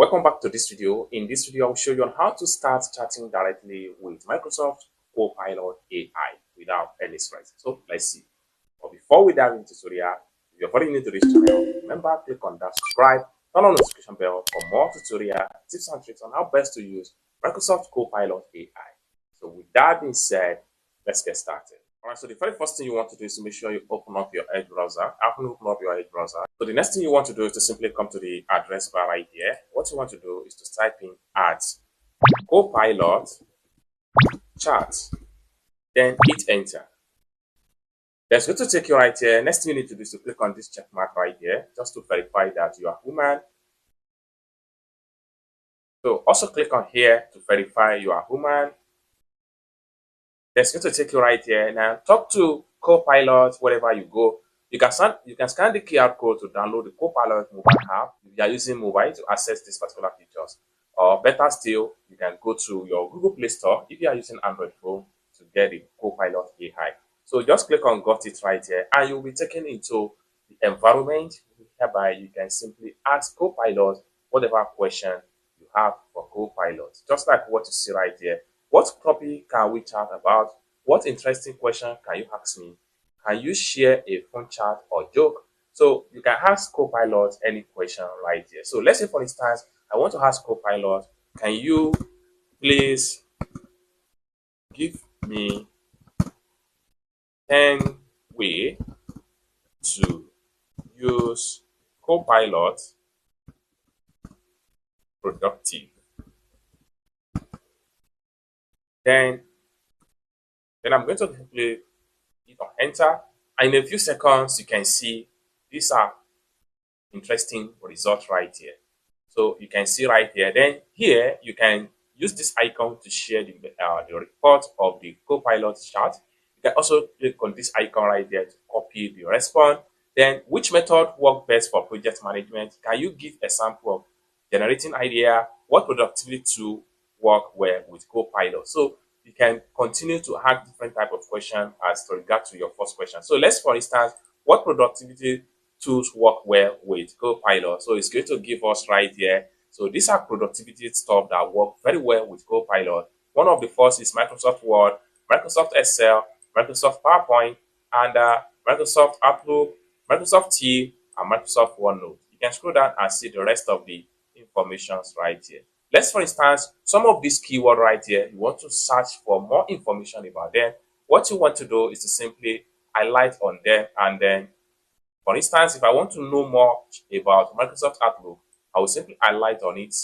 Welcome back to this video. In this video, I'll show you on how to start chatting directly with Microsoft Copilot AI without any stress. So let's see. But before we dive into the tutorial, if you're already new to this channel, remember click on that subscribe, turn on the notification bell for more tutorial tips and tricks on how best to use Microsoft Copilot AI. So with that being said, let's get started. Alright, so the very first thing you want to do is to make sure you open up your Edge browser. Open up your Edge browser. So the next thing you want to do is to simply come to the address bar right here. What you want to do is to type in @copilot chat, then hit enter. That's going to take you right here. Next thing you need to do is to click on this check mark right here, just to verify that you are human. So also click on here to verify you are human. That's going to take you right here. Now talk to Copilot wherever you go. You can scan the QR code to download the Copilot mobile app if you are using mobile to access these particular features. Or better still, you can go to your Google Play Store if you are using Android phone to get the Copilot AI. So just click on got it right here and you'll be taken into the environment whereby you can simply ask Copilot whatever question you have for Copilot. Just like what you see right here. What topic can we chat about? What interesting question can you ask me? Can you share a fun chat or joke? So you can ask Copilot any question right here. So let's say, for instance, I want to ask Copilot, can you please give me 10 ways to use Copilot productive? Then I'm going to simply hit on enter, and in a few seconds you can see these are interesting results right here. So you can see right here. Then here you can use this icon to share the report of the Copilot chat. You can also click on this icon right there to copy the response. Then which method works best for project management? Can you give example of generating idea? What productivity tool work well with Copilot? So you can continue to ask different type of questions as regard to your first question. So let's, for instance, what productivity tools work well with Copilot? So it's going to give us right here. So these are productivity stuff that work very well with Copilot. One of the first is Microsoft Word, Microsoft Excel, Microsoft PowerPoint, and Microsoft Outlook, Microsoft Teams, and Microsoft OneNote. You can scroll down and see the rest of the information right here. Let's, for instance, some of these keywords right here, you want to search for more information about them. What you want to do is to simply highlight on them, and then, for instance, if I want to know more about Microsoft Outlook, I will simply highlight on it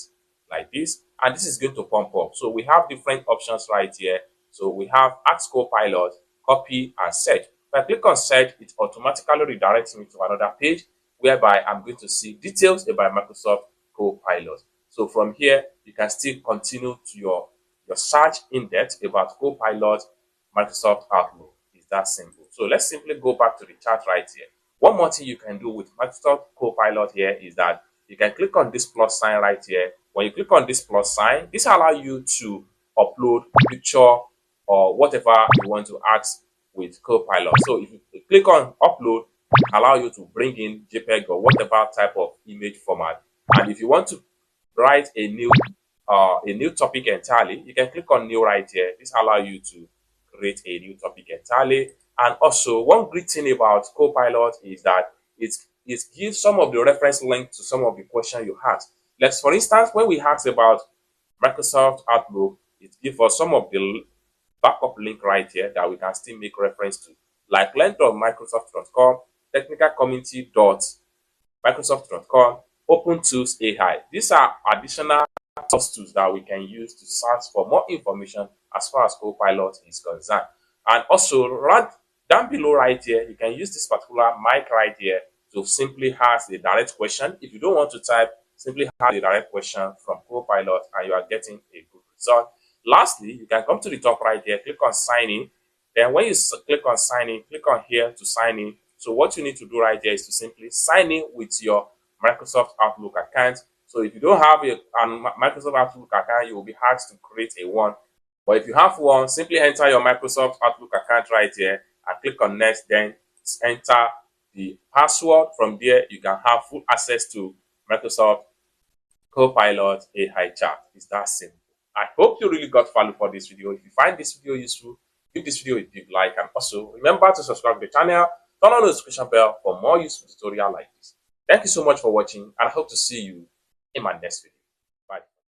like this, and this is going to pump up. So we have different options right here. So we have Ask Copilot, Copy, and Search. If I click on Search, it automatically redirects me to another page whereby I'm going to see details about Microsoft Copilot. So from here, you can still continue to your search in depth about Copilot, Microsoft Outlook. It's that simple. So let's simply go back to the chat right here. One more thing you can do with Microsoft Copilot here is that you can click on this plus sign right here. When you click on this plus sign, this allows you to upload picture or whatever you want to ask with Copilot. So if you click on upload, it allows you to bring in JPEG or whatever type of image format. And if you want to write a new topic entirely, you can click on new right here. This allows you to create a new topic entirely. And also, one great thing about Copilot is that it gives some of the reference links to some of the questions you ask. Let's, for instance, when we asked about Microsoft Outlook, it gives us some of the backup link right here that we can still make reference to, like length.microsoft.com, technicalcommunity.microsoft.com, Open Tools AI. These are additional tools that we can use to search for more information as far as Copilot is concerned. And also, right down below right here, you can use this particular mic right here to simply ask a direct question. If you don't want to type, simply ask a direct question from Copilot and you are getting a good result. Lastly, you can come to the top right here, click on sign in. Then when you click on sign in, click on here to sign in. So what you need to do right here is to simply sign in with your Microsoft Outlook account. So if you don't have a Microsoft Outlook account, you will be asked to create a one. But if you have one, simply enter your Microsoft Outlook account right here and click on next, then enter the password. From there, you can have full access to Microsoft Copilot AI chat. It's that simple. I hope you really got value for this video. If you find this video useful, give this video a big like, and also remember to subscribe to the channel, turn on the notification bell for more useful tutorial like this. Thank you so much for watching, and I hope to see you in my next video.